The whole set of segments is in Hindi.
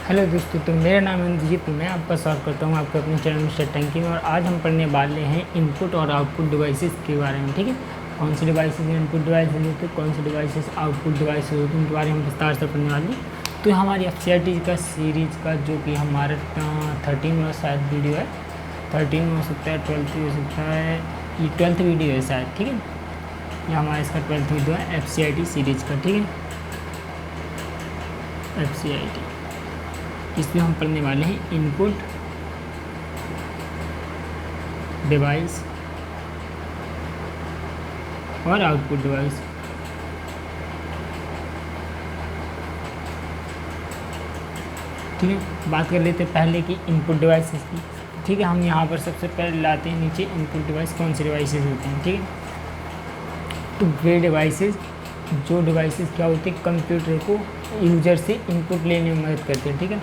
हेलो दोस्तों, तो मेरा नाम है इंद्रजीत। मैं आपका स्वागत करता हूं आपके अपने चैनल मिस्टर टंकी में। और आज हम पढ़ने वाले हैं इनपुट और आउटपुट डिवाइसेस के बारे में। ठीक है, कौन सी डिवाइसेस इनपुट डिवाइसेस होते हैं, कौन सी डिवाइसेस आउटपुट डिवाइसेस होती हैं, उनके बारे में हम विस्तार से पढ़ने वाले हैं। तो हमारी FCRT का सीरीज़ का जो कि हमारा 13वां शायद वीडियो है, 13 हो सकता है, 12 हो सकता है, ये 12th वीडियो है शायद। ठीक है, ये हमारा इसका 12th वीडियो है FCRT सीरीज़ का। ठीक है, FCRT इसमें हम पढ़ने वाले हैं इनपुट डिवाइस और आउटपुट डिवाइस। ठीक है, बात कर लेते हैं पहले की इनपुट डिवाइसेस की। ठीक है, हम यहाँ पर सबसे पहले लाते हैं नीचे इनपुट डिवाइस कौन से डिवाइसेस होते हैं। ठीक है, तो वे डिवाइसेस जो डिवाइसेस क्या होते हैं, कंप्यूटर को यूजर से इनपुट लेने में मदद करते हैं। ठीक है,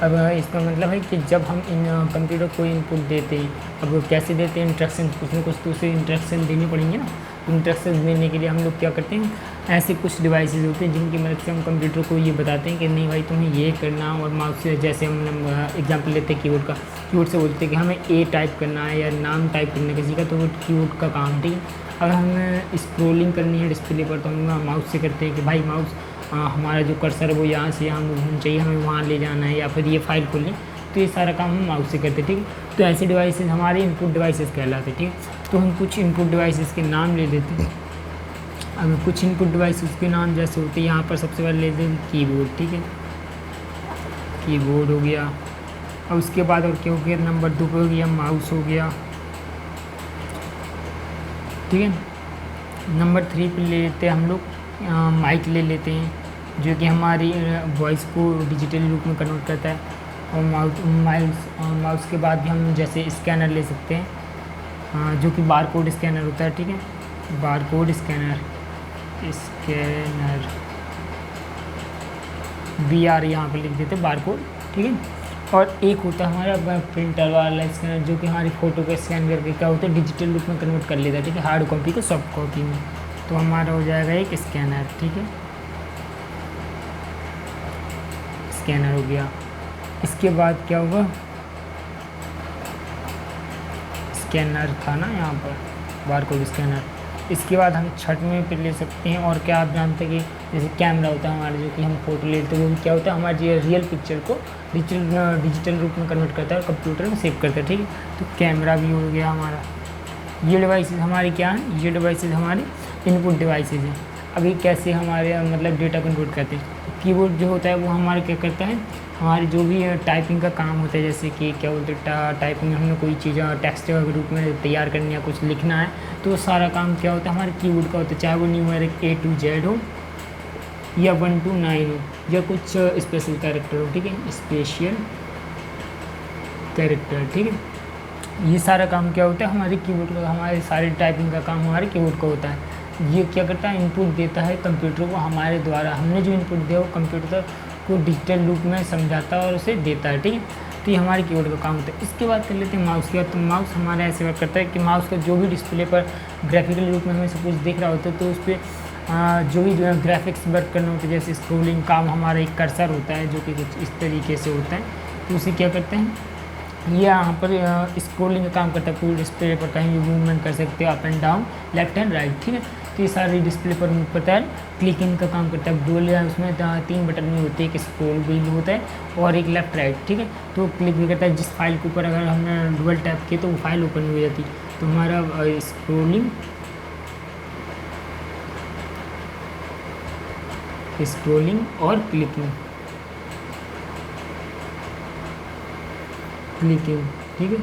अब इसका मतलब है कि जब हम इन कंप्यूटर को इनपुट देते हैं, अब वो कैसे देते हैं, इंस्ट्रक्शन कुछ ना कुछ तो उसे इंस्ट्रक्शन देने पड़ेंगे ना। इंस्ट्रक्शन देने के लिए हम लोग क्या करते हैं, ऐसे कुछ डिवाइसेस होते हैं जिनकी मदद से हम कंप्यूटर को ये बताते हैं कि नहीं भाई तुम्हें ये करना। और माउस से जैसे हम एग्जांपल लेते हैं कीबोर्ड का, कीबोर्ड से बोलते हैं कि हमें ए टाइप करना है या नाम टाइप करना किसी का, तो वो कीबोर्ड का काम। ठीक है, अगर हमें स्क्रोलिंग करनी है डिस्प्ले पर तो हम माउस से करते हैं कि भाई माउस हमारा जो कर्सर है वो यहाँ से यहाँ मूव होना चाहिए, हमें वहाँ ले जाना है, या फिर ये फाइल खोलनी। तो ये सारा काम हम माउस से करते हैं। ठीक है, तो ऐसे डिवाइसेस हमारे इनपुट डिवाइसेस कहलाते हैं। ठीक है, तो हम कुछ इनपुट डिवाइसेस के नाम ले लेते हैं। अब कुछ इनपुट डिवाइसेस के नाम जैसे होते हैं, यहाँ पर सबसे पहले लेते हैं कीबोर्ड। ठीक है, कीबोर्ड हो गया। और उसके बाद और क्या हो गया, नंबर 2 पे हो गया माउस हो गया। ठीक है, नंबर 3 पे ले लेते हैं हम लोग माइक ले लेते हैं, जो कि हमारी वॉइस को डिजिटल रूप में कन्वर्ट करता है। और माउस के बाद भी हम जैसे स्कैनर ले सकते हैं, जो कि बार कोड स्कैनर होता है। ठीक है, बार कोड स्कैनर BR यहाँ पर लिख देते हैं बार कोड। ठीक है, और एक होता है हमारा प्रिंटर वाला स्कैनर, जो कि हमारी फ़ोटो को स्कैन करके क्या होता है, डिजिटल रूप में कन्वर्ट कर लेता है। ठीक है, हार्ड कॉपी को सॉफ्ट कॉपी में। तो हमारा हो जाएगा एक स्कैनर। ठीक है, स्कैनर हो गया। इसके बाद क्या होगा, स्कैनर था ना यहाँ पर, बारकोड स्कैनर। इसके बाद हम छठवें पे ले सकते हैं। और क्या आप जानते हैं कि जैसे कैमरा होता है हमारा, जो कि हम फ़ोटो लेते हैं, वो क्या होता है, हमारी रियल पिक्चर को डिजिटल रूप में कन्वर्ट करता है और कंप्यूटर में सेव करता है। ठीक है, तो कैमरा भी हो गया हमारा। ये डिवाइसेस हमारी क्या हैं, ये डिवाइसेस हमारे इनपुट डिवाइसेस हैं। अभी कैसे हमारे मतलब डेटा कन्वर्ट करते हैं, कीबोर्ड जो होता है वो हमारा क्या करता है, हमारी जो भी टाइपिंग का काम होता है, जैसे कि क्या बोलते हैं टाइपिंग में हमने कोई चीज़ टेक्स्ट के रूप में तैयार करनी है, कुछ लिखना है, तो सारा काम क्या होता है हमारे कीबोर्ड का होता है। चाहे वो न्यूमेरिक A to Z हो या 1 to 9 हो या कुछ स्पेशल कैरेक्टर हो। ठीक है, स्पेशल कैरेक्टर। ठीक है, ये सारा काम क्या होता है हमारे कीबोर्ड का, हमारे सारे टाइपिंग का काम हमारे कीबोर्ड का होता है। ये क्या करता है, इनपुट देता है कंप्यूटर को हमारे द्वारा, हमने जो इनपुट दिया वो कंप्यूटर को डिजिटल रूप में समझाता है और उसे देता है। ठीक है, तो ये हमारे कीबोर्ड का काम होता है। इसके बाद कर लेते हैं माउस की। तो माउस हमारा ऐसे वर्क करता है कि माउस का जो भी डिस्प्ले पर ग्राफिकल रूप में हमें सब कुछ दिख रहा होता है, तो उस पर जो भी ग्राफिक्स वर्क करना होता है, जैसे स्क्रोलिंग काम हमारा एक कर्सर होता है, जो कि कुछ इस तरीके से होता है। तो उसे क्या करते हैं, ये यहाँ पर स्क्रोलिंग का काम करता है, पूरे डिस्प्ले पर कहीं भी मूवमेंट कर सकते हो, up and down, left and right. ठीक है, तो ये सारी डिस्प्ले पर मूव करता है। क्लिकिंग का काम करता है, डुअल उसमें 3 बटन में होते हैं, एक स्क्रॉल व्हील होता है और एक लेफ्ट राइट। ठीक है, तो क्लिक भी करता है, जिस फाइल के ऊपर अगर हमने डुअल टैप किया तो वो फाइल ओपन हो जाती है। तो हमारा स्क्रोलिंग और क्लिकिंग। ठीक है,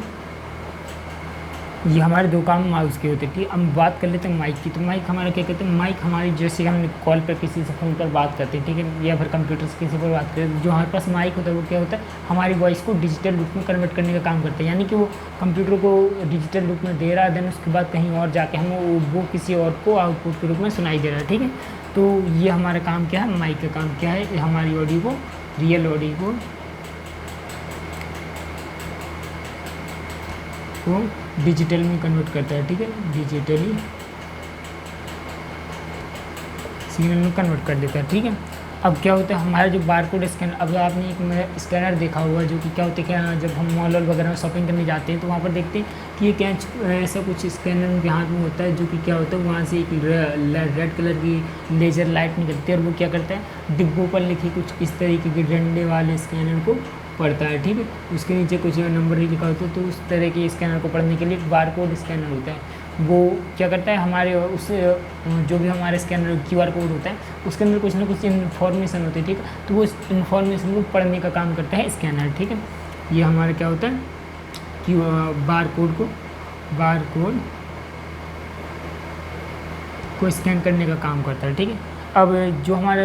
ये हमारे 2 काम माउस के होते हैं। ठीक है, हम बात कर लेते हैं माइक की। तो माइक हमारा क्या कहते हैं, माइक हमारी जैसे हम कॉल पर किसी से फ़ोन पर बात करते हैं, ठीक है, या फिर कंप्यूटर से किसी पर बात करें, जो हमारे पास माइक होता है वो क्या होता है, हमारी वॉइस को डिजिटल रूप में कन्वर्ट करने का काम करता है। यानी कि वो कंप्यूटर को डिजिटल रूप में दे रहा है, देन उसके बाद कहीं और जाके हम वो किसी और को आउटपुट के रूप में सुनाई दे रहा है। ठीक है, तो ये हमारा काम क्या है, माइक का काम क्या है, हमारी ऑडियो को, रियल ऑडियो को डिजिटल में कन्वर्ट करता है। ठीक है, डिजिटली सिग्नल में कन्वर्ट कर देता है। ठीक है, अब क्या होता है हमारा जो बारकोड स्कैनर, अब आपने एक स्कैनर देखा होगा जो कि क्या होता है, क्या जब हम मॉल वगैरह में शॉपिंग करने जाते हैं तो वहाँ पर देखते हैं कि ये क्या ऐसा कुछ स्कैनर उनके हाथ में होता है, जो कि क्या होता है वहाँ से एक रेड कलर की लेज़र लाइट निकलती है और वो क्या करता है डिब्बों पर लिखी कुछ इस तरीके के डंडे वाले स्कैनर को पढ़ता है, ठीक है। उसके नीचे कुछ नंबर ही लिखा होता है, तो उस तरह के स्कैनर को पढ़ने के लिए एक बारकोड स्कैनर होता है। वो क्या करता है हमारे उस जो भी हमारे स्कैनर QR कोड होता है उसके अंदर कुछ ना कुछ इन्फॉर्मेशन होती है, ठीक है। तो वो इस इन्फॉर्मेशन को पढ़ने का काम करता है स्कैनर, ठीक है। ये हमारा क्या होता है कि बारकोड को स्कैन करने का काम करता है, ठीक है। अब जो हमारा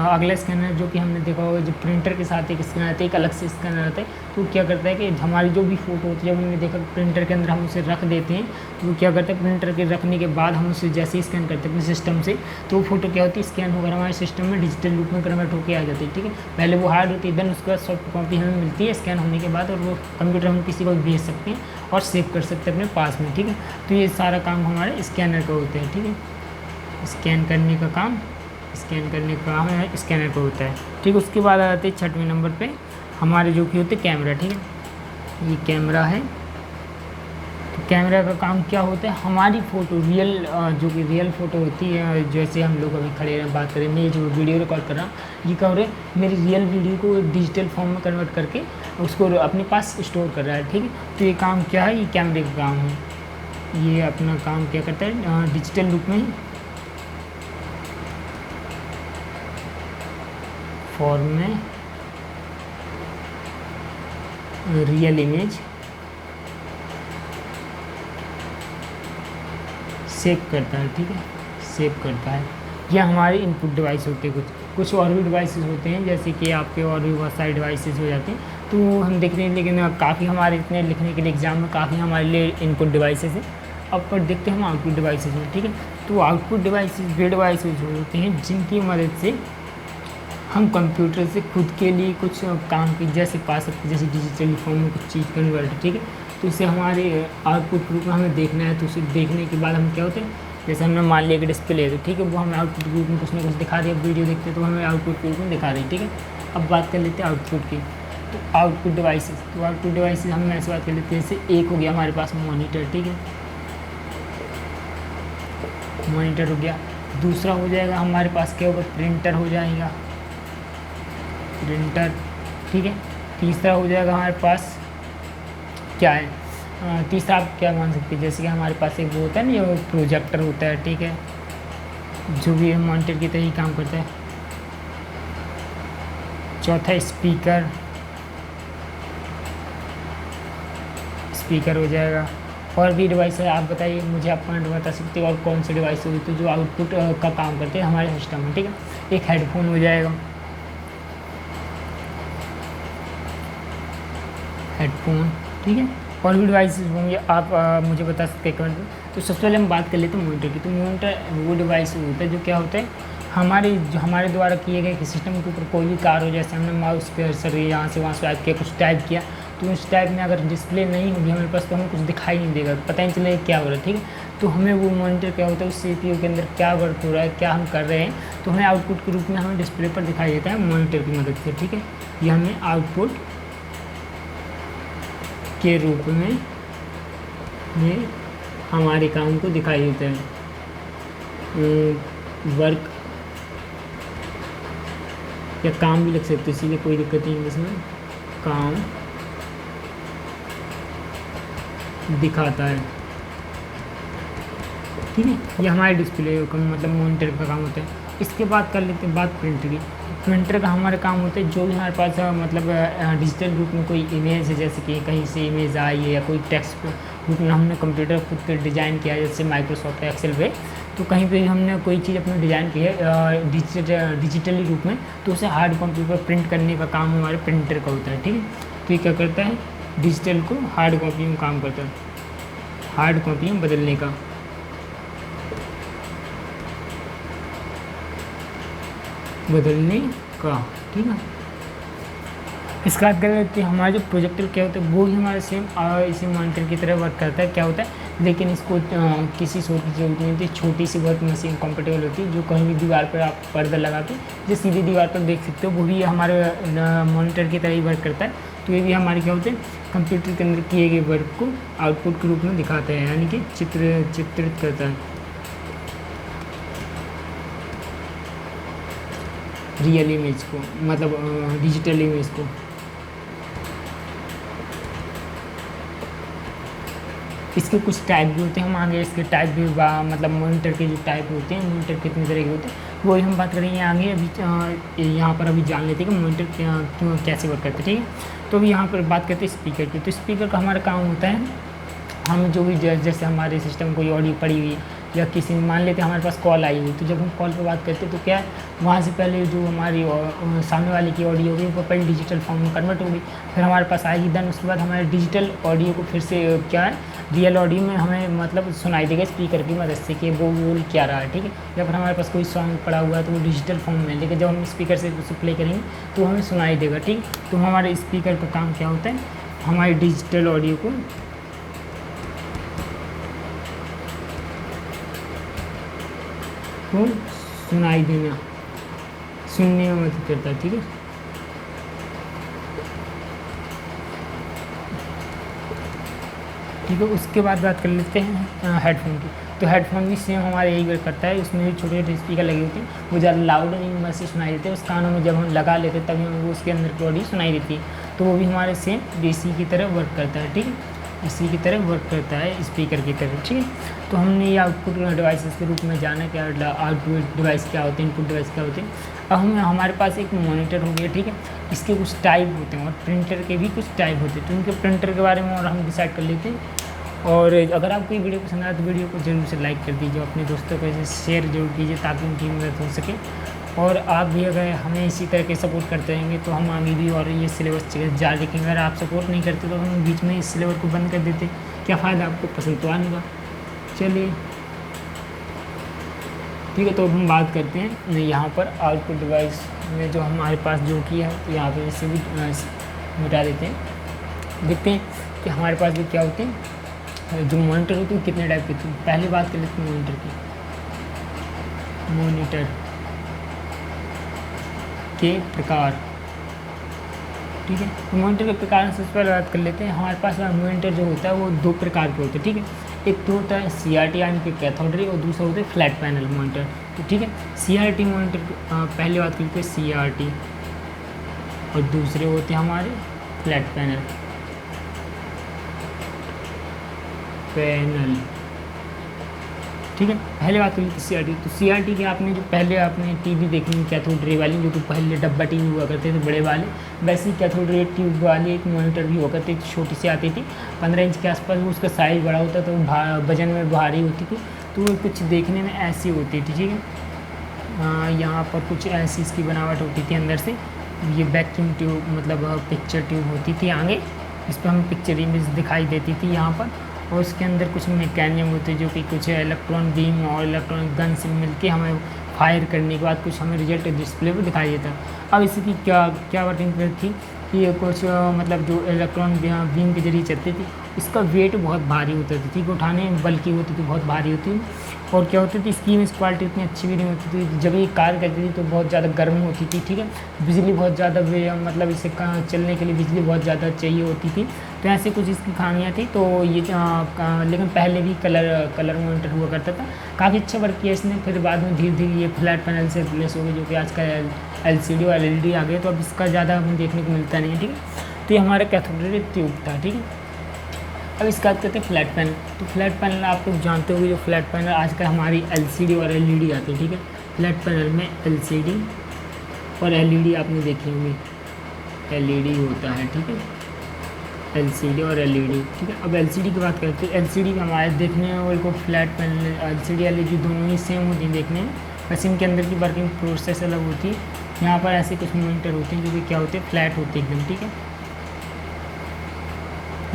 अगला स्कैनर जो कि हमने देखा होगा, जो प्रिंटर के साथ एक स्कैनर आता है, एक अलग से स्कैनर आता है, तो क्या करता है कि हमारी जो भी फ़ोटो होती है जब हमने देखा प्रिंटर के अंदर हम उसे रख देते हैं, तो वो क्या करता है प्रिंटर के रखने के बाद हम उसे जैसे ही स्कैन करते हैं अपने सिस्टम से, तो वो फोटो क्या होती है स्कैन होकर हमारे सिस्टम में डिजिटल रूप में कन्वर्ट होकर आ जाती है, ठीक है। पहले वो हार्ड होती है, देन उसके बाद सॉफ्ट कॉपी हमें मिलती है स्कैन होने के बाद, और वो कंप्यूटर हम किसी को भेज सकते हैं और सेव कर सकते हैं अपने पास में, ठीक है। तो ये सारा काम हमारे स्कैनर का होता है, ठीक है। स्कैन करने का काम है स्कैनर को होता है, ठीक है। उसके बाद आ जाते हैं 6वें नंबर पे हमारे जो कि होते हैं कैमरा, ठीक है। ये कैमरा है, तो कैमरा का काम क्या होता है हमारी फ़ोटो जो कि रियल फ़ोटो होती है, जैसे हम लोग अभी खड़े हैं बात करें, मैं जो वीडियो रिकॉर्ड कर रहा हूँ ये क्या हो रहा है मेरी रियल वीडियो को डिजिटल फॉर्म में कन्वर्ट करके उसको अपने पास स्टोर कर रहा है, ठीक है। तो ये काम क्या है, ये कैमरे का काम है। ये अपना काम क्या करता है डिजिटल रूप में फॉर्म में रियल इमेज सेव करता है, ठीक है, सेव करता है। यह हमारे इनपुट डिवाइस होते हैं। कुछ और भी डिवाइसेस होते हैं, जैसे कि आपके और भी बहुत सारे डिवाइसेस हो जाते हैं, तो हम देखते हैं, लेकिन काफ़ी हमारे इतने लिखने के लिए एग्ज़ाम में काफ़ी हमारे लिए इनपुट डिवाइसेस हैं। अब पर देखते हैं हम आउटपुट डिवाइसेस में, ठीक है। तो आउटपुट डिवाइसेस वे डिवाइसेस होते हैं जिनकी मदद से हम कंप्यूटर से खुद के लिए कुछ काम की जैसे पा सकते, जैसे डिजिटल फॉर्म में कुछ चीज़ कन्वर्ट, ठीक है। तो इसे हमारे आउटपुट ग्रुप में हमें देखना है, तो उसे देखने के बाद हम क्या होते हैं, जैसे हमने मान लिया कि डिस्प्ले है, तो ठीक है वो हमें आउटपुट ग्रुप में कुछ ना कुछ दिखा दिया, वीडियो देखते तो हमें आउटपुट ग्रुप में दिखा रही, ठीक है। अब बात कर लेते हैं आउटपुट की, तो आउटपुट डिवाइसेस हम ऐसे बात कर लेते हैं। जैसे एक हो गया हमारे पास मॉनिटर, ठीक है, मॉनिटर हो गया। दूसरा हो जाएगा हमारे पास क्या होगा, प्रिंटर हो जाएगा, प्रिंटर, ठीक है। तीसरा हो जाएगा हमारे पास क्या है, तीसरा आप क्या मान सकते हैं, जैसे कि हमारे पास एक वो होता है ना, ये प्रोजेक्टर होता है, ठीक है, जो भी मॉनिटर की तरह ही काम करता है। चौथा स्पीकर हो जाएगा। और भी डिवाइस है, आप बताइए मुझे, आप पॉइंट बता सकते हो और कौन से डिवाइस होगी तो जो आउटपुट का काम करते हैं हमारे सिस्टम में, ठीक है। एक हेडफोन हो जाएगा, हेडफोन, ठीक है। और भी डिवाइसेस होंगे, आप मुझे बता सकते हैं कमेंट में। तो सबसे पहले हम बात कर लेते हैं मॉनिटर की। तो मॉनिटर वो डिवाइस होता है जो क्या होता है हमारे द्वारा किए गए कि सिस्टम के ऊपर कोई भी कार्य हो, जैसे हमने माउस कर्सर यहाँ से वहाँ स्वाइप किया, कुछ टाइप किया, तो उस टाइप में अगर डिस्प्ले नहीं होगी हमारे पास तो हमें कुछ दिखाई नहीं देगा, पता नहीं चलेगा क्या हो रहा है, ठीक है। तो हमें वो मॉनिटर क्या होता है, उस CPU के अंदर क्या वर्क हो रहा है, क्या हम कर रहे हैं, तो हमें आउटपुट के रूप में हमें डिस्प्ले पर दिखाई देता है मॉनिटर की मदद से, ठीक है। ये हमें आउटपुट के रूप में हमारे काम को दिखाई देता है। वर्क या काम भी लिख सकते हो, इसीलिए कोई दिक्कत नहीं है इसमें, काम दिखाता है, ठीक है। ये हमारे डिस्प्ले का मतलब मॉनिटर का काम होता है। इसके बाद कर लेते हैं बात प्रिंटर की। प्रिंटर का हमारा काम होता है जो भी हमारे पास मतलब डिजिटल रूप में कोई इमेज है, जैसे कि कहीं से इमेज आई है या कोई टेक्स्ट रूप में हमने कंप्यूटर खुद पे डिज़ाइन किया है, जैसे माइक्रोसॉफ्ट एक्सेल पे, तो कहीं पे हमने कोई चीज़ अपना डिज़ाइन की है डिजिटली रूप में, तो उसे हार्ड कॉपी पर प्रिंट करने का काम हमारे प्रिंटर का होता है, ठीक है। तो ये क्या करता है, डिजिटल को हार्ड कॉपी में काम करता है, हार्ड कॉपी में बदलने का। ठीक है। इसका बात कर लेते हैं हमारा जो प्रोजेक्टर क्या होता है, वो भी हमारे सेम इसी मॉनिटर की तरह वर्क करता है। क्या होता है लेकिन इसको किसी छोटी की जरूरत नहीं होती, छोटी सी बहुत मशीन कंफर्टेबल होती है जो कहीं भी दीवार पर आप पर्दा लगा के जो सीधी दीवार पर देख सकते हो, वो भी हमारे मॉनिटर की तरह ही वर्क करता है। तो ये भी हमारे क्या होते हैं, कंप्यूटर के अंदर किए गए वर्क को आउटपुट के रूप में दिखाता है, यानी कि चित्रित करता है रियल इमेज को, मतलब डिजिटल इमेज को। इसके कुछ टाइप भी होते हैं, हम आगे इसके टाइप भी मतलब मॉनिटर के जो टाइप होते हैं, मॉनिटर कितने तरह के होते हैं वही हम बात करेंगे आगे। अभी यहाँ पर अभी जान लेते हैं कि मॉनिटर क्यों कैसे वर्क करते हैं, ठीक है। तो अभी यहाँ पर बात करते हैं स्पीकर की। तो स्पीकर का हमारा काम होता है, हम जो भी जैसे हमारे सिस्टम में कोई ऑडियो पड़ी हुई है या किसी मान लेते हैं हमारे पास कॉल आई हुई, तो जब हम कॉल पे बात करते हैं तो क्या है, वहाँ से पहले जो हमारी सामने वाले की ऑडियो होगी वो पहले डिजिटल फॉर्म में कन्वर्ट होगी, फिर हमारे पास आएगी, देन उसके बाद हमारे डिजिटल ऑडियो को फिर से क्या है रियल ऑडियो में हमें मतलब सुनाई देगा स्पीकर की मदद से कि वो बोल क्या रहा है, ठीक है। या फिर हमारे पास कोई सॉन्ग पड़ा हुआ है तो वो डिजिटल फॉर्म में, लेकिन जब हम स्पीकर से उसे प्ले करेंगे तो हमें सुनाई देगा, ठीक। तो हमारे स्पीकर का काम क्या होता है, हमारी डिजिटल ऑडियो को सुनाई देना, सुनने में मदद करता है, ठीक है। ठीक है, उसके बाद बात कर लेते हैं हेडफोन की। तो हेडफोन भी सेम हमारे यही वर्क करता है, उसमें भी छोटे छोटे स्पीकर लगे होते हैं, वो ज़्यादा लाउड नहीं वैसे सुनाई देते हैं, उस कानों में जब हम लगा लेते हैं तभी हमें उसके अंदर की ऑडियो सुनाई देती है। तो वो भी हमारे सेम डीसी की तरह वर्क करता है, ठीक है, इसी की तरह वर्क करता है स्पीकर की तरह, ठीक है। तो हमने ये आउटपुट डिवाइसेस के रूप में जाना क्या आउटपुट डिवाइस क्या होते हैं, इनपुट डिवाइस क्या होते हैं। अब हमारे पास एक मॉनिटर हो गया, ठीक है, इसके कुछ टाइप होते हैं और प्रिंटर के भी कुछ टाइप होते हैं, तो उनके प्रिंटर के बारे में और हम डिसाइड कर लेते हैं। और अगर आपको ये वीडियो पसंद आए तो वीडियो को जरूर से लाइक कर दीजिए, अपने दोस्तों को इसे शेयर जरूर कीजिए ताकि उनकी मदद हो सके। और आप भी अगर हमें इसी तरह के सपोर्ट करते रहेंगे तो हम आगे भी और ये सिलेबस जारी रखेंगे। अगर आप सपोर्ट नहीं करते तो हम बीच में इस सिलेबस को बंद कर देते, क्या फ़ायदा, आपको पसंद तो आने का। चलिए ठीक है, तो हम बात करते हैं यहाँ पर आउटपुट डिवाइस में जो हमारे पास जो किया है, तो यहाँ पर इसे भी मिटा देते हैं। देखते हैं कि हमारे पास भी क्या होते हैं, जो मॉनिटर होती है कितने टाइप की। तो पहले बात कर लेते हैं मॉनिटर की। मॉनिटर के प्रकार, ठीक है, तो मॉनिटर के प्रकार से सबसे पहले बात कर लेते हैं। हमारे पास मॉनिटर जो होता है वो दो प्रकार के होते हैं, ठीक है। एक तो होता है CRT यानी कि कैथोड रे, और दूसरा होता है फ्लैट पैनल मॉनिटर, तो ठीक है। CRT मॉनिटर पहले बात करते हैं CRT, और दूसरे होते हैं हमारे फ्लैट पैनल ठीक है। पहले बात करें CRT, तो CRT के आपने जो पहले आपने टीवी देखनी कैथोड रे वाली, जो तो पहले डब्बा टीवी हुआ करते थे बड़े वाले, वैसे ही कैथोड रे ट्यूब वाली एक मॉनिटर भी हुआ करती थी, छोटी सी आती थी 15 इंच के आसपास, वो उसका साइज़ बड़ा होता था, तो वजन में भारी होती थी, तो वो कुछ देखने में ऐसी होती थी, ठीक है। यहाँ पर कुछ ऐसी इसकी बनावट होती थी अंदर से, ये वैक्यूम ट्यूब मतलब पिक्चर ट्यूब होती थी आगे, इस पर हमें पिक्चर इमेज दिखाई देती थी यहाँ पर, और उसके अंदर कुछ मैकेनिज्म होते जो कि कुछ इलेक्ट्रॉन बीम और इलेक्ट्रॉनिक गन से मिलके हमें फायर करने के बाद कुछ हमें रिजल्ट डिस्प्ले पर दिखाई देता। अब इसकी क्या वर्किंग थी कि ये कुछ मतलब जो इलेक्ट्रॉन बीम के जरिए चलती थी, इसका वेट बहुत भारी होता था, ठीक है, उठाने में बल्कि होती थी, बहुत भारी होती थी। और क्या होती थी, इसकी इमेज क्वालिटी इतनी अच्छी भी नहीं होती थी, जब ये कार्य करती थी तो बहुत ज़्यादा गर्म होती थी, ठीक है, बिजली बहुत ज़्यादा मतलब इसे चलने के लिए बिजली बहुत ज़्यादा चाहिए होती थी, तो ऐसे कुछ इसकी खामियाँ थी। तो ये लेकिन पहले भी कलर मॉनिटर हुआ करता था, काफ़ी अच्छा वर्क किया इसने, फिर बाद में धीरे धीरे ये फ्लैट पैनल से रिप्लेस हो गई, जो कि आज का LCD और LED आ गए, तो अब इसका ज़्यादा हमें देखने को मिलता नहीं है, ठीक है। तो ये हमारा कैथोड रे ट्यूब था, ठीक है। अब इसका बात करते हैं फ्लैट पैनल। तो फ्लैट पैनल आप लोग जानते होंगे, जो फ्लैट पैनल आजकल हमारी LCD और LED आती है, ठीक है। फ्लैट पैनल में LCD और LED आपने देखी होंगी, LED होता है, ठीक है, LCD और LED, ठीक है। अब LCD की बात करते हैं। LCD हमारे देखने में वो फ्लैट पैनल LCD LED दोनों ही सेम होती हैं देखने में, बस इनके अंदर की वर्किंग प्रोसेस अलग होती है। यहाँ पर ऐसे कुछ मॉनिटर होते हैं जो कि क्या होते हैं, फ्लैट होते हैं एकदम, ठीक है।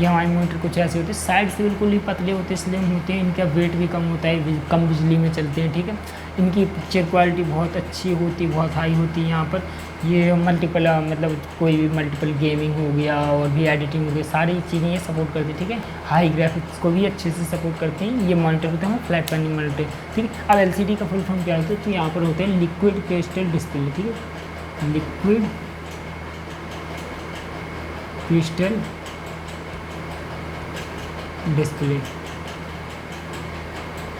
ये हमारे मोनीटर कुछ ऐसे होते हैं, साइड से बिल्कुल ही पतले होते हैं, स्लिम होते हैं, इनका वेट भी कम होता है, कम बिजली में चलते हैं, ठीक है। इनकी पिक्चर क्वालिटी बहुत अच्छी होती है, बहुत हाई होती है। यहाँ पर ये मल्टीपल मतलब कोई भी मल्टीपल गेमिंग हो गया और भी एडिटिंग हो गई, सारी चीज़ें ये सपोर्ट करती है, ठीक है। हाई ग्राफिक्स को भी अच्छे से सपोर्ट करते हैं। ये मॉनिटर होता है फ्लैट पैनल मॉनिटर, ठीक है। अब एलसीडी का फुल फॉर्म क्या होता है, तो यहाँ पर होते हैं लिक्विड क्रिस्टल डिस्प्ले, ठीक है, लिक्विड क्रिस्टल डिस्प्ले,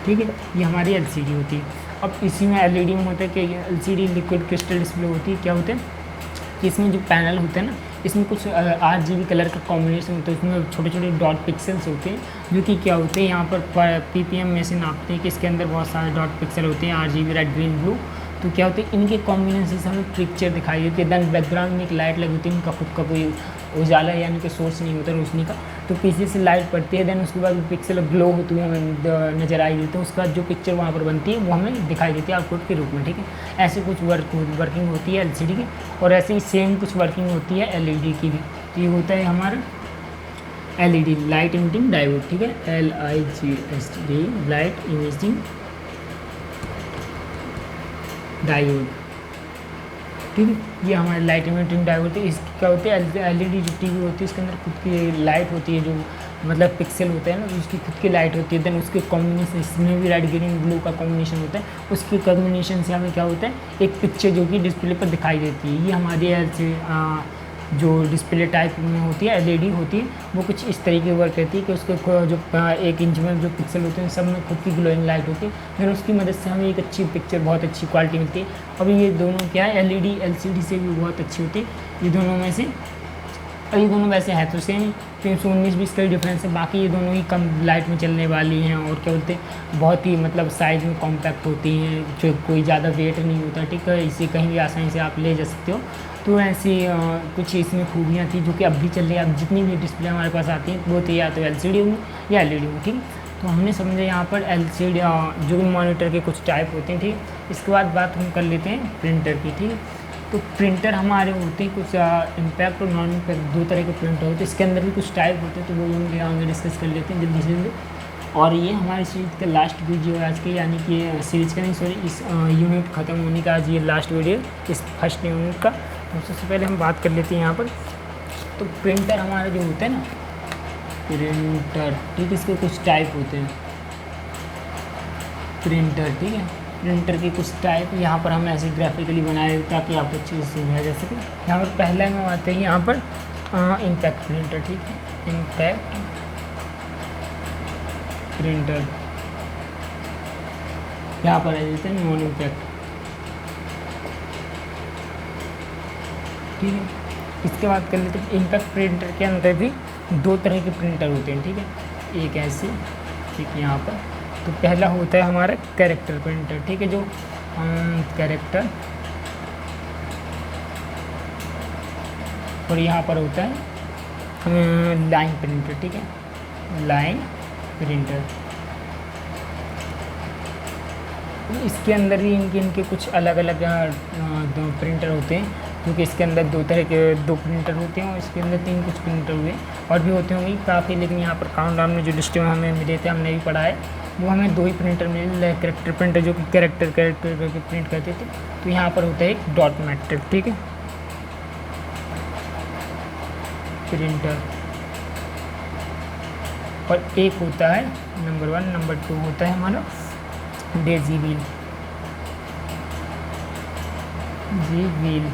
ठीक है। ये हमारी एलसीडी होती है। अब इसी में एलईडी में होता है कि एलसीडी लिक्विड क्रिस्टल डिस्प्ले होती है, क्या होता है कि इसमें जो पैनल होता है ना, इसमें कुछ RGB कलर का कॉम्बिनेशन होता है, इसमें छोटे छोटे डॉट पिक्सल्स होते हैं, जो कि क्या होते हैं यहाँ पर PPM में से नापते हैं कि इसके अंदर बहुत सारे डॉट पिक्सल होते हैं, RGB रेड ग्रीन ब्लू। तो क्या होते हैं इनके कॉम्बिनेशन से हमें पिक्चर दिखाई देती है। देन बैकग्राउंड में एक लाइट लगी होती है, इनका खुद का कोई उजाला यानी कि सोर्स नहीं होता रोशनी का, तो पीछे से लाइट पड़ती है। देन उसके बाद पिक्सल ग्लो होती हुई हमें नज़र आई देती है, उसके बाद जो पिक्चर वहाँ पर बनती है वो हमें दिखाई देती है आउटपुट के रूप में, ठीक है। ऐसे कुछ वर्किंग होती है एलसीडी की, और ऐसे ही सेम कुछ वर्किंग होती है एलईडी की भी। तो ये होता है हमारा एलईडी, लाइट इमिटिंग डायोड, ठीक है, LIGHT, लाइट इमिटिंग डायोड, ठीक है। ये हमारे लाइट इमिटिंग डायोड है। इसकी क्या होती है, एलईडी जो टीवी होती है इसके अंदर खुद की लाइट होती है, जो मतलब पिक्सल होता है ना, उसकी खुद की लाइट होती है। देन उसके कॉम्बिनेशन, इसमें भी रेड ग्रीन ब्लू का कॉम्बिनेशन होता है, उसके कॉम्बिनेशन से हमें क्या होता है एक पिक्चर जो कि डिस्प्ले पर दिखाई देती है। ये हमारी जो डिस्प्ले टाइप में होती है एलईडी होती है, वो कुछ इस तरीके वर्क करती है कि उसके जो 1 इंच में जो पिक्सल होते हैं सब में खुद की ग्लोइंग लाइट होती है, फिर उसकी मदद से हमें एक अच्छी पिक्चर, बहुत अच्छी क्वालिटी मिलती है। अब ये दोनों क्या है, एलईडी एलसीडी से भी बहुत अच्छी होती है ये दोनों में से। और ये दोनों वैसे है तो सेम 319-20 का ही डिफरेंस है, बाकी ये दोनों ही कम लाइट में चलने वाली हैं, और क्या बोलते हैं बहुत ही मतलब साइज़ में कॉम्पैक्ट होती हैं, जो कोई ज़्यादा वेट नहीं होता, ठीक है। इसे कहीं भी आसानी से आप ले जा सकते हो। तो ऐसी कुछ इसमें खूबियाँ थी जो कि अब भी चल रही है। अब जितनी भी डिस्प्ले हमारे पास आती हैं वो तो या तो एलसीडी में या एलईडी में, ठीक है। तो हमने समझा यहाँ पर एलसीडी जो मॉनिटर के कुछ टाइप होते हैं, ठीक। इसके बाद बात हम कर लेते हैं प्रिंटर की, ठीक है। तो प्रिंटर हमारे होते हैं कुछ इम्पैक्ट और नॉन इम्पैक्ट, 2 तरह के प्रिंटर होते हैं। इसके अंदर भी कुछ टाइप होते हैं, तो वो हम आगे डिस्कस कर लेते हैं जल्दी से जल्दी। और ये हमारी सीरीज़ का लास्ट वीडियो है आज के, यानी कि सीरीज़ का नहीं सॉरी, इस यूनिट ख़त्म होने का आज ये लास्ट वीडियो, इस फर्स्ट यूनिट का। तो सबसे पहले हम बात कर लेते हैं यहाँ पर। तो प्रिंटर हमारे जो होते हैं ना, प्रिंटर, ठीक है, इसके कुछ टाइप होते हैं प्रिंटर, ठीक है। प्रिंटर के कुछ टाइप यहाँ पर हम ऐसे ग्राफिकली बनाए ताकि आपको अच्छे से समझा जा सके। यहाँ पर पहले में आते हैं यहाँ पर इम्पैक्ट प्रिंटर, ठीक है, इम्पैक्ट प्रिंटर। यहाँ पर आ जाते हैं नॉन इम्पैक्ट, ठीक है। इसके बाद कर लेते हैं इम्पैक्ट प्रिंटर के अंदर भी 2 तरह के प्रिंटर होते हैं, ठीक है। एक ऐसे, ठीक है, यहाँ पर। तो पहला होता है हमारा कैरेक्टर प्रिंटर, ठीक है, जो कैरेक्टर, और यहाँ पर होता है लाइन प्रिंटर, ठीक है, लाइन प्रिंटर। इसके अंदर ही इनके कुछ अलग अलग 2 प्रिंटर होते हैं, क्योंकि इसके अंदर 2 तरह के 2 प्रिंटर होते हैं, और इसके अंदर 3 कुछ प्रिंटर हुए और भी होते होंगे काफ़ी, लेकिन यहाँ पर काउंटडाउन में जो लिस्ट में हमें मिले थे, हमने भी पढ़ा है, वो हमें 2 ही प्रिंटर मिले। कैरेक्टर प्रिंटर जो कि कैरेक्टर करके प्रिंट करते थे, तो यहाँ पर होता है एक डॉट मैट्रिक, ठीक है, प्रिंटर। और एक होता है नंबर 1, नंबर 2 होता है हमारा डेजी व्हील, जी व्हील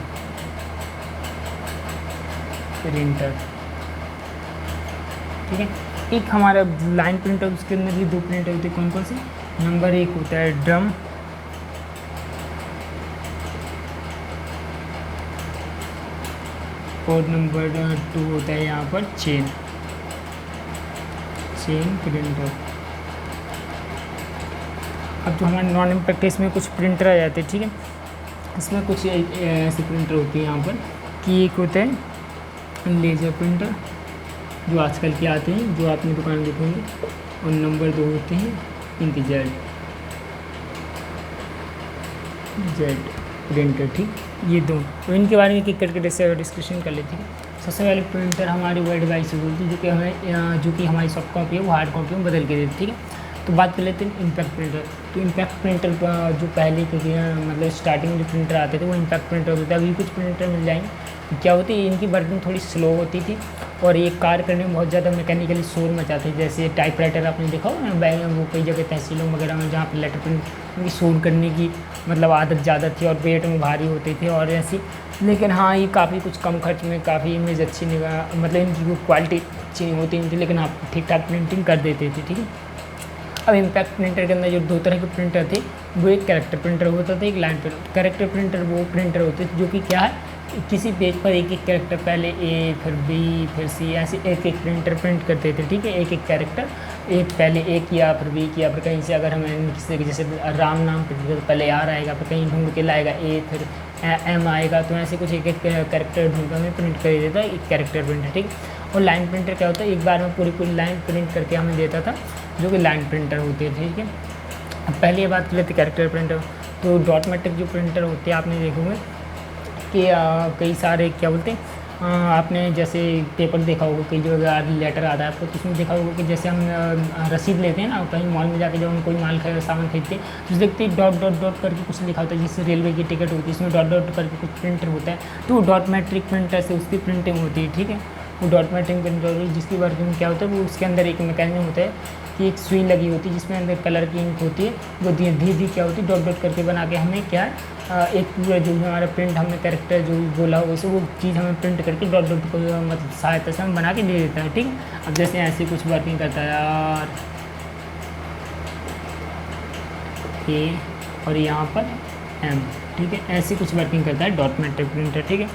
प्रिंटर, ठीक है। एक हमारा लाइन प्रिंटर, उसके अंदर भी 2 प्रिंटर होते हैं। कौन कौन से, नंबर 1 होता है ड्रम, और नंबर 2 होता है यहाँ पर चेन प्रिंटर। अब जो हमारे नॉन इम्पैक्ट, इसमें कुछ प्रिंटर आ जाते हैं, ठीक है। इसमें कुछ ऐसे प्रिंटर होते हैं यहाँ पर कि एक होता है लेज़र प्रिंटर, जो आजकल के आते हैं, जो आपने दुकान में देखेंगे, और नंबर 2 होते हैं इंकजेट प्रिंटर, ठीक। ये दो, तो इनके बारे में एक करके डिस्कशन कर लेते हैं। सबसे पहले प्रिंटर हमारी वह डिवाइस होती है जो कि हमारी सॉफ्ट कॉपी है वो हार्ड कॉपी में बदल के देती है, ठीक है। तो बात कर लेते हैं इम्पैक्ट प्रिंटर। तो इम्पैक्ट प्रिंटर जो पहले के मतलब स्टार्टिंग में जो प्रिंटर आते थे वो इम्पैक्ट प्रिंटर होते थे। अभी कुछ प्रिंटर मिल जाएंगे, क्या होती है इनकी वर्किंग थोड़ी स्लो होती थी और ये कार्य करने में बहुत ज़्यादा मैकेनिकली शोर मचाते थे। जैसे टाइपराइटर आपने देखा हो ना, वो कई जगह तहसीलों वगैरह में जहाँ पर लेटर प्रिंट उनकी शोर करने की मतलब आदत ज़्यादा थी और वेट में भारी होते थे और ऐसी। लेकिन हाँ, ये काफ़ी कुछ कम खर्च में काफ़ी इमेज अच्छी निगाह मतलब इनकी क्वालिटी अच्छी नहीं होती थी, लेकिन आप ठीक ठाक प्रिंटिंग कर देते थे, ठीक है। अब इम्पैक्ट प्रिंटर के अंदर जो दो तरह के प्रिंटर थे वो एक कैरेक्टर प्रिंटर होता था, एक लाइन प्रिंटर। कैरेक्टर प्रिंटर वो प्रिंटर होते थे जो कि क्या है, किसी पेज पर एक एक कैरेक्टर, पहले ए फिर बी फिर सी, ऐसे एक एक प्रिंटर प्रिंट करते थे, ठीक है। एक एक कैरेक्टर, एक पहले ए किया फिर बी किया, फिर कहीं से अगर हमें किसी जैसे राम नाम प्रिंट कर पहले आर आएगा, फिर कहीं ढूंढ के लाएगा ए फिर एम आएगा, तो ऐसे कुछ एक एक कैरेक्टर ढूंढ कर हमें प्रिंट कर देता है एक कैरेक्टर प्रिंटर, ठीक है। और लाइन प्रिंटर क्या होता है, एक बार में पूरी पूरी लाइन प्रिंट करके हमें देता था, जो कि लाइन प्रिंटर होते थे, ठीक है। अब पहले ये बात कर लेते कैरेक्टर प्रिंटर। तो डॉट मैट्रिक जो प्रिंटर होते हैं आपने देखोगे कि कई सारे क्या बोलते हैं, आपने जैसे पेपर देखा होगा कई जगह लेटर आता है आपको, तो उसमें देखा होगा कि जैसे हम रसीद लेते हैं ना कहीं मॉल में जाके, जब हम कोई सामान खरीदते हैं तो देखते हैं डॉट डॉट डॉट करके कुछ लिखा होता है, जिससे रेलवे की टिकट होती है इसमें डॉट डॉट करके कुछ प्रिंटर होता है, तो डॉट मैट्रिक प्रिंटर से उसकी प्रिंटिंग होती है, ठीक है। वो डॉट मैट्रिक प्रिंटर जिसकी वर्किंग क्या होता है, वो उसके अंदर एक मैकेनिज्म होता है कि एक सुई लगी होती है जिसमें अंदर कलर की इंक होती है, वो धीरे धीरे क्या होती है डॉट डॉट करके बना के हमें क्या एक पूरा जो हमारा प्रिंट हमने कैरेक्टर जो बोला हो वैसे वो चीज़ हमें प्रिंट करके डॉट डॉट को मतलब सहायता से हम बना के दे देता है, ठीक है। अब जैसे ऐसे कुछ वर्किंग करता है यार ये और यहाँ पर एम, ठीक है, ऐसे कुछ वर्किंग करता है डॉट मैट्रिक प्रिंटर, ठीक है।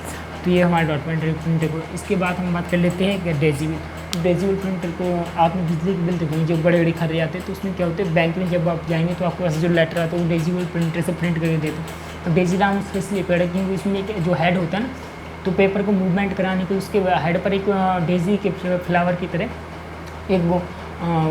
तो ये हमारा डॉट मैट्रिक प्रिंटर को। इसके बाद हम बात कर लेते हैं कि डेजिबल। डेजिबल प्रिंटर को आपने बिजली के बिल देखेंगे जो बड़े बड़े खर्चे आते हैं, तो उसमें क्या होते हैं बैंक में जब आप जाएंगे तो आपको ऐसे जो लेटर आता है वो डेजिबल प्रिंटर से प्रिंट करके देते हैं। तो डेजिग्राम इसलिए पेड़ है क्योंकि उसमें एक जो हेड होता है ना, तो पेपर को मूवमेंट कराने के उसके हेड पर एक डेजी के फ्लावर की तरह एक वो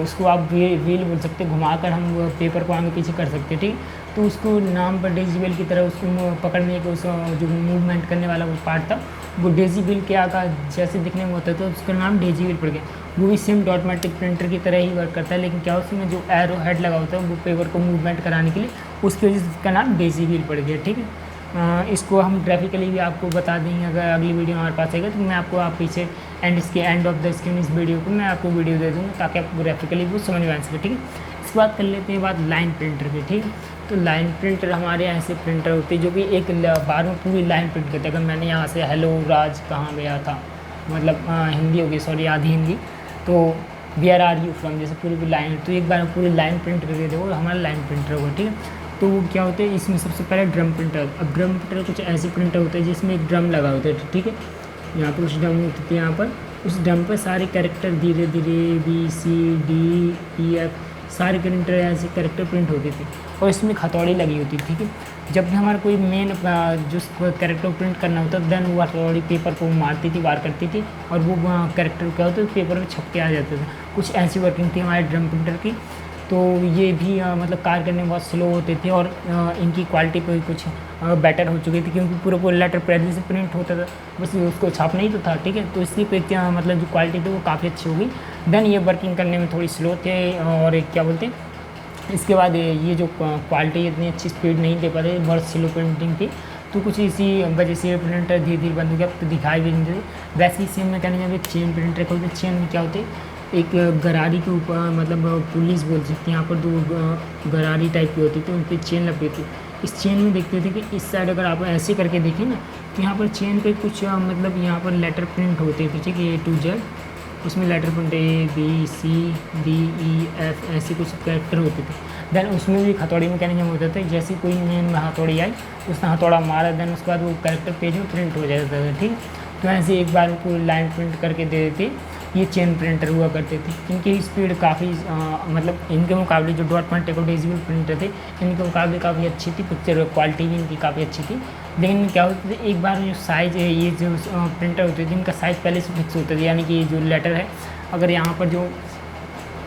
उसको आप व्हील बोल सकते हैं, घुमाकर हम पेपर को आगे पीछे कर सकते हैं, ठीक। तो उसको नाम पर डेजिबल की तरह उसको पकड़ने के उस जो मूवमेंट करने वाला वो पार्ट था वो डेजिबल के आकार जैसे दिखने में होता है, तो उसका नाम डेजिबल पड़ गया। वो भी सेम डॉट मैट्रिक प्रिंटर की तरह ही वर्क करता है, लेकिन क्या उसमें जो एरो हेड लगा होता है वो पेपर को मूवमेंट कराने के लिए, उसकी वजह से उसका नाम डेजिबल पड़ गया, ठीक है। इसको हम ग्राफिकली भी आपको बता देंगे, अगर अगली वीडियो हमारे पास आएगा तो मैं आपको आप पीछे इसके एंड ऑफ द स्क्रीन इस वीडियो को मैं आपको वीडियो दे दूँगा ताकि आपको ग्राफिकली वो समझ में आ सके, ठीक है। इसके बाद कर लेते हैं बात लाइन प्रिंटर की, ठीक है। तो लाइन प्रिंटर हमारे यहाँ ऐसे प्रिंटर होते हैं जो कि एक बार में पूरी लाइन प्रिंट करते हैं। अगर मैंने यहाँ से हेलो राज कहाँ गया था, मतलब हिंदी होगी, सॉरी आधी हिंदी, तो वेयर आर यू फ्रॉम जैसे पूरी लाइन, तो एक बार में पूरी लाइन प्रिंट करके देखो हमारा लाइन प्रिंटर होगा, ठीक है। तो वो क्या होता है इसमें सबसे पहले ड्रम प्रिंटर। अब ड्रम प्रिंटर कुछ ऐसे प्रिंटर होते हैं जिसमें एक ड्रम लगा होता है, ठीक है। यहाँ पर उस ड्रम होती है, यहाँ पर उस ड्रम पर सारे कैरेक्टर धीरे धीरे B C D E F सारे कैरेक्टर ऐसे कैरेक्टर प्रिंट होते थे और इसमें हथौड़ी लगी होती थी, ठीक है। जब भी हमारा कोई मेन जो कैरेक्टर प्रिंट करना होता देन वो हथौड़ी पेपर को मारती थी, वार करती थी और वो कैरेक्टर क्या होता है पेपर में छप के आ जाता था। कुछ ऐसी वर्किंग थी हमारे ड्रम प्रिंटर की। तो ये भी मतलब कार्य करने में बहुत स्लो होते थे और इनकी क्वालिटी पर कुछ बेटर हो चुकी थी क्योंकि पूरा लेटर पहले से प्रिंट होता था, बस उसको छापना ही तो था, ठीक है। तो इसलिए पे क्या मतलब जो क्वालिटी थी वो काफ़ी अच्छी हो गई। देन ये वर्किंग करने में थोड़ी स्लो थे और एक क्या बोलते हैं इसके बाद ये जो क्वालिटी इतनी अच्छी स्पीड नहीं दे पा रहे, बहुत स्लो प्रिंटिंग थी। तो कुछ इसी वजह से प्रिंटर धीरे धीरे बंद हो गया, तो दिखाई भी नहीं देती। वैसे ही सेम में कहने जब चेन प्रिंटर खोलते, चेन में क्या होते एक गरारी के ऊपर मतलब पुलिस बोल सकती है, यहाँ पर दो गरारी टाइप की होती थी, उन पर चेन लगी थी। इस चेन में देखते थे कि इस साइड अगर आप ऐसे करके देखें ना तो यहाँ पर चेन पे कुछ मतलब यहाँ पर लेटर प्रिंट होते थे, ठीक है, A to Z। उसमें letter print A B C D E F ऐसे कुछ कैरेक्टर होते थे। देन उसमें भी हथौड़ी मैकेनिज्म होता था, जैसे कोई मेन में हथौड़ी आई उसने हथौड़ा मारा, देन उसके बाद वो कैरेक्टर पेज में प्रिंट हो जाता था, ठीक। तो ऐसे एक बार पूरी लाइन प्रिंट करके दे देते। ये चेन प्रिंटर हुआ करते थे, इनकी स्पीड काफ़ी मतलब इनके मुकाबले जो डॉट मैट्रिक और डेजिबल प्रिंटर थे इनके मुकाबले काफ़ी अच्छी थी, पिक्चर क्वालिटी भी इनकी काफ़ी अच्छी थी। लेकिन क्या होता था एक बार जो साइज़ है ये जो प्रिंटर होते थे इनका साइज़ पहले से फिक्स होता था, यानी कि जो लेटर है अगर यहाँ पर जो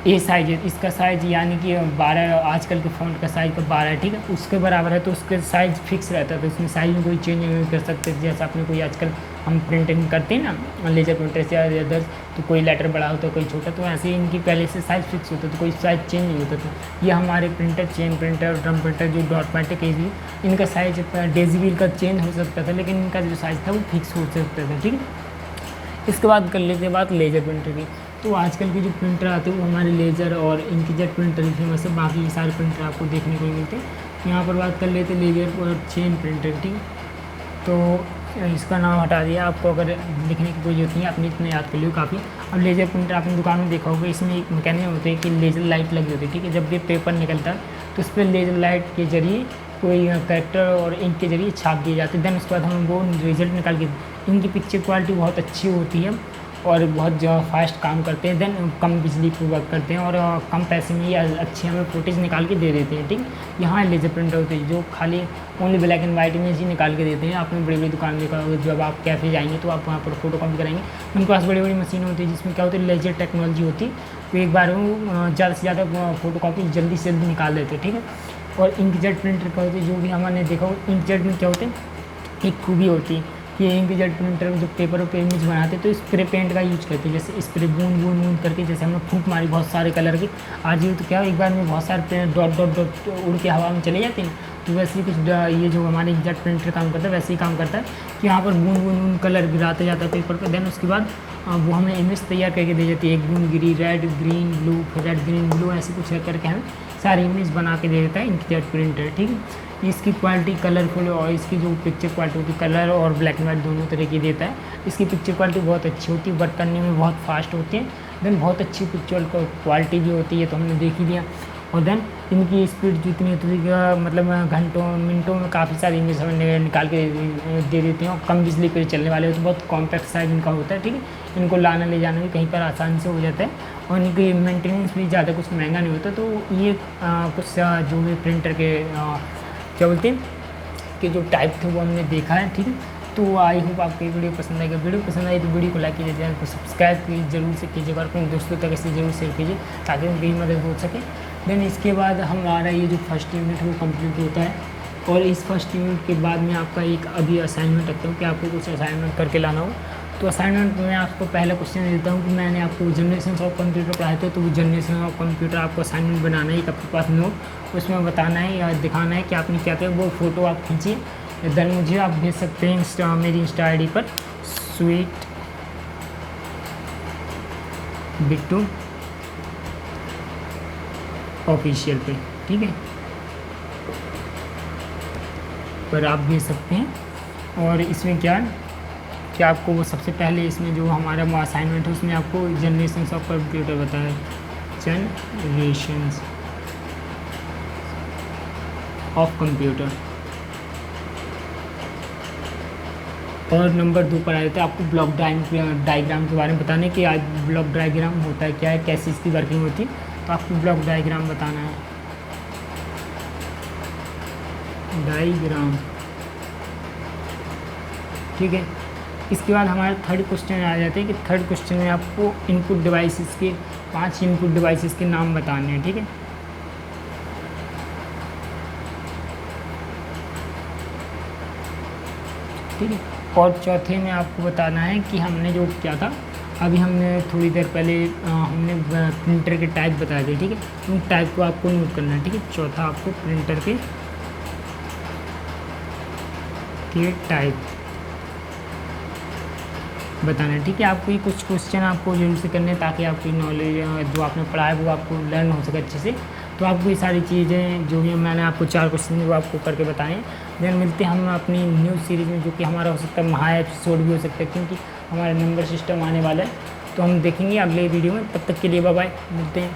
ए साइज है, इसका साइज़ यानी कि 12, आजकल के फ़ॉन्ट का साइज़ का 12 है, ठीक है, उसके बराबर है, तो उसका साइज़ फिक्स रहता है, तो इसमें साइज़ में कोई चेंज नहीं कर सकते। जैसे आपने कोई आजकल हम प्रिंटिंग करते हैं ना लेजर प्रिंटर से या अदर्स, तो कोई लेटर बड़ा होता है कोई छोटा, तो ऐसे ही इनकी पहले से साइज़ फिक्स होता है, तो कोई साइज़ चेंज नहीं होता था। ये हमारे printer, chain printer, drum printer जो डॉटमैटिक है, इनका साइज़ डेसिबल का चेंज हो सकता था, लेकिन इनका जो साइज़ था वो फिक्स हो सकता था, ठीक है। इसके बाद कर लेते हैं बात लेज़र प्रिंटर की। तो आजकल के जो प्रिंटर आते हैं वो हमारे लेज़र और इंकजेट प्रिंटर ही फेमस है, बाकी सारे प्रिंटर आपको देखने को नहीं मिलते। यहाँ पर बात कर लेते हैं लेज़र और चेन प्रिंटर की। तो इसका नाम हटा दिया, आपको अगर लिखने की कोई जरूरत नहीं है, अपनी इतना याद कर लियो काफ़ी। अब लेज़र प्रिंटर आपने दुकान में देखा होगा, इसमें एक मैकेनिज्म होता है कि लेज़र लाइट लगी होती है, ठीक है। जब भी पेपर निकलता है तो उस पर लेज़र लाइट के जरिए कोई कैरेक्टर और इंक के जरिए छाप दिए जाते हैं। देन उसके बाद हम वो रिजल्ट निकाल के, इनकी पिक्चर क्वालिटी बहुत अच्छी होती है और बहुत फास्ट काम करते हैं। देन कम बिजली पर वर्क करते हैं और कम पैसे में ये अच्छी हमें फोटेज निकाल के दे देते हैं, ठीक। यहाँ लेज़र प्रिंटर होते हैं जो खाली only black and white image ही निकाल के देते हैं। आपने बड़ी बड़ी दुकान देखा होगा, जब आप कैफ़े जाएंगे तो आप वहाँ पर फोटो कॉपी कराएंगे, उनके पास बड़ी बड़ी मशीन होती है जिसमें क्या होती है, लेज़र टेक्नोलॉजी होती है, तो एक बार वो ज़्यादा से ज़्यादा फोटो कॉपी जल्दी से जल्दी निकाल देते हैं, ठीक है। और इंकजेट प्रिंटर का होते हैं, जो भी हमने देखा हो, इंकजेट में क्या होते हैं, एक खूबी होती है कि इंकजेट प्रिंटर जो पेपर पे इमेज बनाते हैं तो स्प्रे पेंट का यूज करते हैं। जैसे स्प्रे बूंद बूंद बूंद करके, जैसे हमने फूंक मारी बहुत सारे कलर की, आज ये तो क्या एक बार में बहुत सारे पेंट डॉट डॉट डॉट उड़ के हवा में चले जाते हैं, तो वैसे ही कुछ ये जो हमारे इंकजेट प्रिंटर काम करता है वैसे ही काम करता है कि यहाँ पर बूंद बूंद बूंद कलर गिराते जाता है पेपर पर। देन उसके बाद वो हमें इमेज तैयार करके दे जाती है, एक बूंद गिरी, रेड ग्रीन ब्लू, फिर रेड ग्रीन ब्लू, ऐसे कुछ करके हमें सारी इमेज बना के दे देता है इंकजेट प्रिंटर, ठीक है। इसकी क्वालिटी कलरफुल और इसकी जो पिक्चर क्वालिटी होती है, कलर और ब्लैक एंड वाइट दोनों तरह की देता है। इसकी पिक्चर क्वालिटी बहुत अच्छी होती है, वर्क करने में बहुत फास्ट होती है। देन बहुत अच्छी पिक्चर क्वालिटी भी होती है, तो हमने देख ही लिया। और देन इनकी स्पीड जितनी होती है, मतलब घंटों मिनटों में काफ़ी सारी इमेज हमें निकाल के दे देती हैं, और कम बिजली पर चलने वाले हो तो बहुत कॉम्पैक्ट साइज इनका होता है, ठीक है। इनको लाना ले जाना भी कहीं पर आसानी से हो जाता है, और इनकी मेंटेनेंस भी ज़्यादा कुछ महंगा नहीं होता। तो ये कुछ जो भी प्रिंटर के क्या बोलते हैं कि जो टाइप थे वो हमने देखा है, ठीक है। तो आई होप आपको ये वीडियो पसंद आएगा। वीडियो पसंद आई तो वीडियो को लाइक कीजिए, चैनल को सब्सक्राइब जरूर से कीजिएगा और अपने दोस्तों तक इसे जरूर शेयर कीजिए ताकि उनकी मदद हो सके। देन इसके बाद हमारा ये जो फर्स्ट यूनिट वो कंप्लीट होता है, और इस फर्स्ट यूनिट के बाद में आपका एक अभी असाइनमेंट रखता हूँ कि आपको कुछ असाइनमेंट करके लाना हो। तो असाइनमेंट में आपको पहला क्वेश्चन देता हूँ कि मैंने आपको जनरेशन ऑफ कंप्यूटर पढ़ाए थे, तो वो जनरेशन ऑफ कंप्यूटर आपको असाइनमेंट बनाना है, एक आपके पास नोट, उसमें बताना है या दिखाना है कि आपने क्या किया, वो फ़ोटो आप खींचिए। देन मुझे आप भेज सकते हैं मेरी इंस्टा आई डी पर स्वीट बिट्टू ऑफिशियल पे, ठीक है, पर आप भेज सकते हैं। और इसमें क्या है कि आपको वो सबसे पहले इसमें जो हमारा असाइनमेंट है उसमें आपको जनरेशन ऑफ कंप्यूटर बताया, जनरेशंस ऑफ कंप्यूटर। और नंबर 2 पर आ जाता है आपको ब्लॉक डायग्राम के बारे में बताने कि आज ब्लॉक डायग्राम होता है क्या है, कैसे इसकी वर्किंग होती है, तो आपको ब्लॉक डायग्राम बताना है, डायग्राम, ठीक है। इसके बाद हमारे थर्ड क्वेश्चन आ जाते हैं कि थर्ड क्वेश्चन में आपको इनपुट डिवाइसेस के 5 इनपुट डिवाइसेस के नाम बताने हैं, ठीक है। ठीक है, और चौथे में आपको बताना है कि हमने जो किया था, अभी हमने थोड़ी देर पहले हमने प्रिंटर के टाइप बताए थे, ठीक है, उन टाइप को आपको नोट करना है, ठीक है। चौथा आपको प्रिंटर के टाइप बताना है, ठीक है। आपको ये कुछ क्वेश्चन आपको जरूर से करने हैं ताकि आपकी नॉलेज जो आपने पढ़ा है वो आपको लर्न हो सके अच्छे से। तो आपको ये सारी चीज़ें जो भी मैंने आपको 4 क्वेश्चन वो आपको करके बताएं। देन मिलते हैं हम अपनी न्यूज़ सीरीज़ में, जो कि हमारा हो सकता है महा एपिसोड भी हो सकता है, क्योंकि हमारा नंबर सिस्टम आने वाला है, तो हम देखेंगे अगले वीडियो में। तब तक के लिए बाय बाय, मिलते हैं।